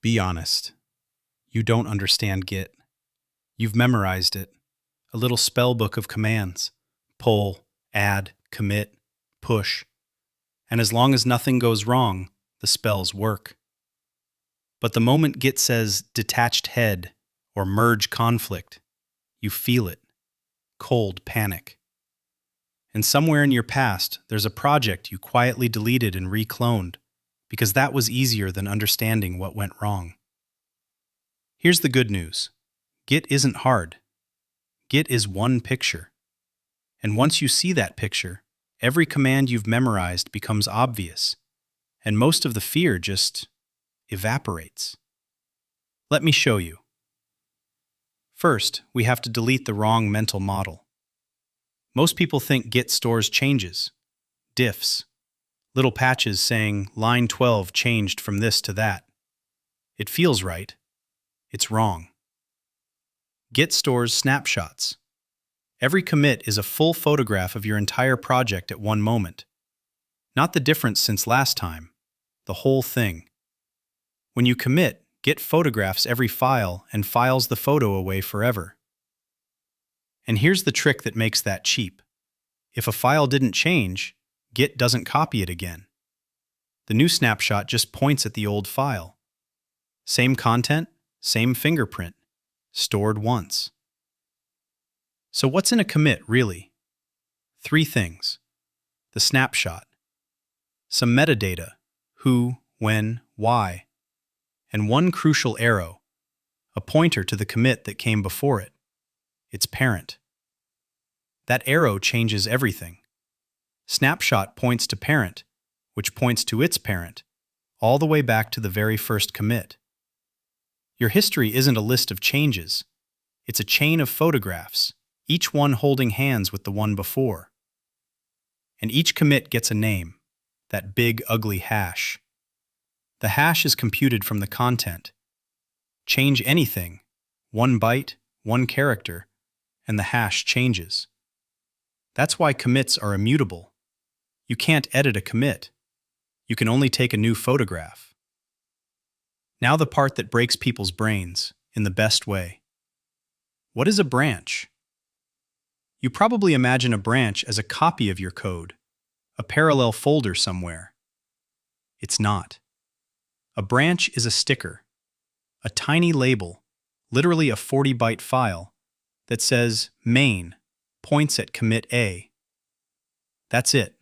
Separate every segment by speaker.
Speaker 1: Be honest. You don't understand Git. You've memorized it. A little spellbook of commands. Pull, add, commit, push. And as long as nothing goes wrong, the spells work. But the moment Git says detached head or merge conflict, you feel it. Cold panic. And somewhere in your past, there's a project you quietly deleted and recloned because that was easier than understanding what went wrong. Here's the good news. Git isn't hard. Git is one picture. And once you see that picture, every command you've memorized becomes obvious, and most of the fear just evaporates. Let me show you. First, we have to delete the wrong mental model. Most people think Git stores changes, diffs, little patches saying line 12 changed from this to that. It feels right. It's wrong. Git stores snapshots. Every commit is a full photograph of your entire project at one moment. Not the difference since last time, the whole thing. When you commit, Git photographs every file and files the photo away forever. And here's the trick that makes that cheap. If a file didn't change, Git doesn't copy it again. The new snapshot just points at the old file. Same content, same fingerprint, stored once. So what's in a commit, really? 3 things. The snapshot. Some metadata, who, when, why. And one crucial arrow, a pointer to the commit that came before it, its parent. That arrow changes everything. Snapshot points to parent, which points to its parent, all the way back to the very first commit. Your history isn't a list of changes. It's a chain of photographs, each one holding hands with the one before. And each commit gets a name, that big, ugly hash. The hash is computed from the content. Change anything, 1 byte, 1 character, and the hash changes. That's why commits are immutable. You can't edit a commit. You can only take a new photograph. Now the part that breaks people's brains, in the best way. What is a branch? You probably imagine a branch as a copy of your code, a parallel folder somewhere. It's not. A branch is a sticker, a tiny label, literally a 40-byte file, that says main, points at commit A. That's it.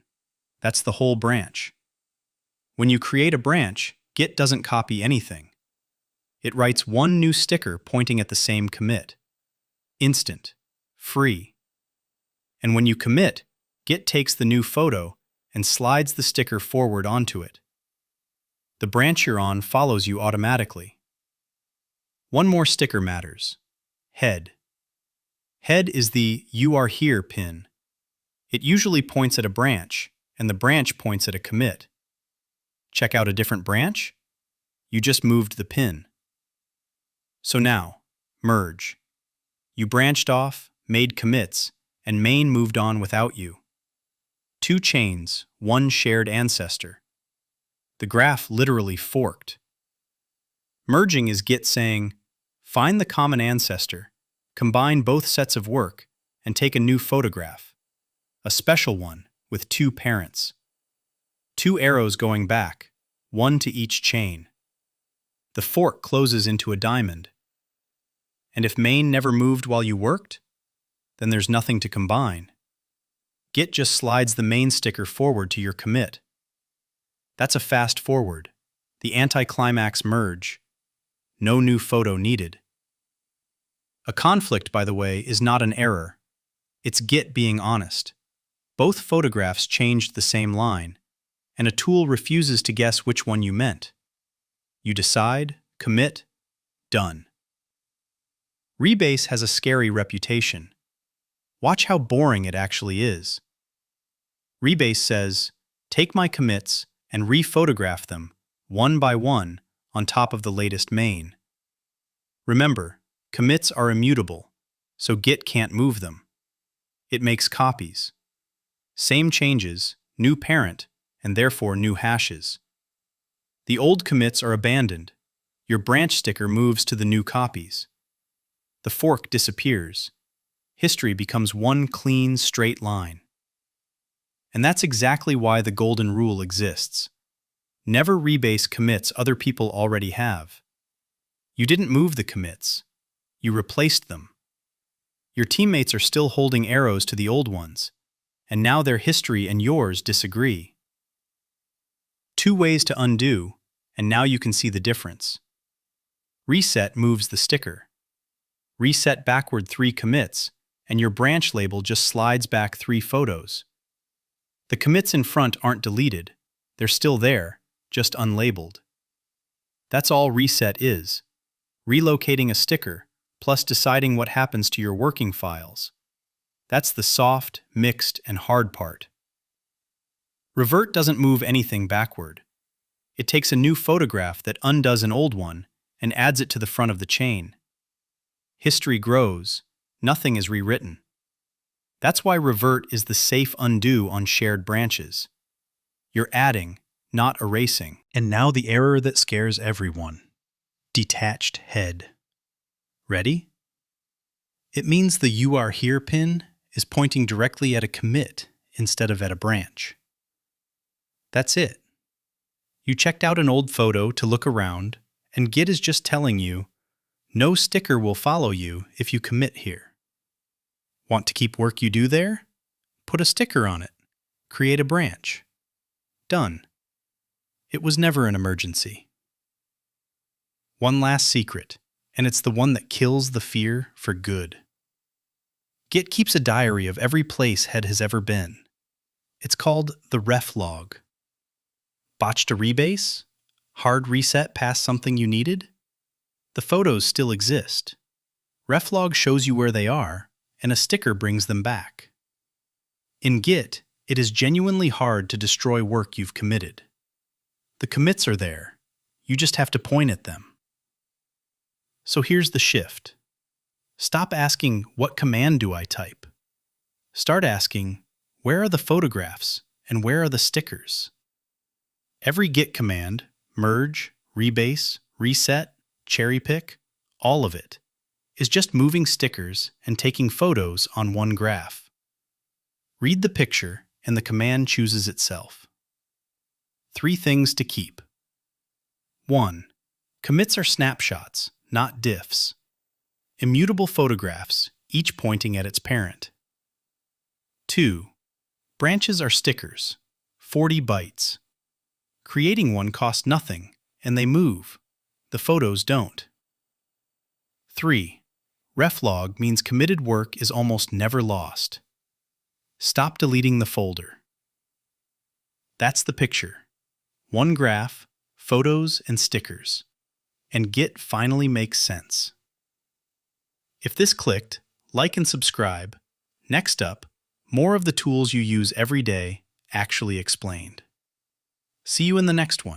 Speaker 1: That's the whole branch. When you create a branch, Git doesn't copy anything. It writes one new sticker pointing at the same commit. Instant. Free. And when you commit, Git takes the new photo and slides the sticker forward onto it. The branch you're on follows you automatically. One more sticker matters. Head. Head is the "You are here" pin. It usually points at a branch, and the branch points at a commit. Check out a different branch? You just moved the pin. So now, merge. You branched off, made commits, and main moved on without you. 2 chains, 1 shared ancestor. The graph literally forked. Merging is Git saying, find the common ancestor, combine both sets of work, and take a new photograph. A special one with 2 parents. 2 arrows going back, 1 to each chain. The fork closes into a diamond. And if main never moved while you worked, then there's nothing to combine. Git just slides the main sticker forward to your commit. That's a fast forward, the anticlimax merge. No new photo needed. A conflict, by the way, is not an error. It's Git being honest. Both photographs changed the same line, and a tool refuses to guess which one you meant. You decide, commit, done. Rebase has a scary reputation. Watch how boring it actually is. Rebase says, take my commits and rephotograph them, one by one, on top of the latest main. Remember, commits are immutable, so Git can't move them. It makes copies. Same changes, new parent, and therefore new hashes. The old commits are abandoned, Your branch sticker moves to the new copies. The fork disappears. History becomes one clean, straight line. And that's exactly why the golden rule exists. Never rebase commits other people already have. You didn't move the commits. You replaced them. Your teammates are still holding arrows to the old ones, and now their history and yours disagree. 2 ways to undo, and now you can see the difference. Reset moves the sticker. Reset backward 3 commits, and your branch label just slides back 3 photos. The commits in front aren't deleted. They're still there, just unlabeled. That's all reset is. Relocating a sticker, plus deciding what happens to your working files. That's the soft, mixed, and hard part. Revert doesn't move anything backward. It takes a new photograph that undoes an old one and adds it to the front of the chain. History grows. Nothing is rewritten. That's why revert is the safe undo on shared branches. You're adding, not erasing. And now the error that scares everyone. Detached head. Ready? It means the "you are here" pin is pointing directly at a commit instead of at a branch. That's it. You checked out an old photo to look around, and Git is just telling you, no sticker will follow you if you commit here. Want to keep work you do there? Put a sticker on it. Create a branch. Done. It was never an emergency. One last secret, and it's the one that kills the fear for good. Git keeps a diary of every place head has ever been. It's called the Reflog. Botched a rebase? Hard reset past something you needed? The photos still exist. Reflog shows you where they are, and a sticker brings them back. In Git, it is genuinely hard to destroy work you've committed. The commits are there. You just have to point at them. So here's the shift. Stop asking, what command do I type? Start asking, where are the photographs and where are the stickers? Every Git command, merge, rebase, reset, cherry pick, all of it, is just moving stickers and taking photos on one graph. Read the picture and the command chooses itself. 3 things to keep. 1. Commits are snapshots, not diffs. Immutable photographs, each pointing at its parent. 2. Branches are stickers, 40 bytes. Creating one costs nothing, and they move. The photos don't. 3. Reflog means committed work is almost never lost. Stop deleting the folder. That's the picture. One graph, photos, and stickers. And Git finally makes sense. If this clicked, like and subscribe. Next up, more of the tools you use every day actually explained. See you in the next one.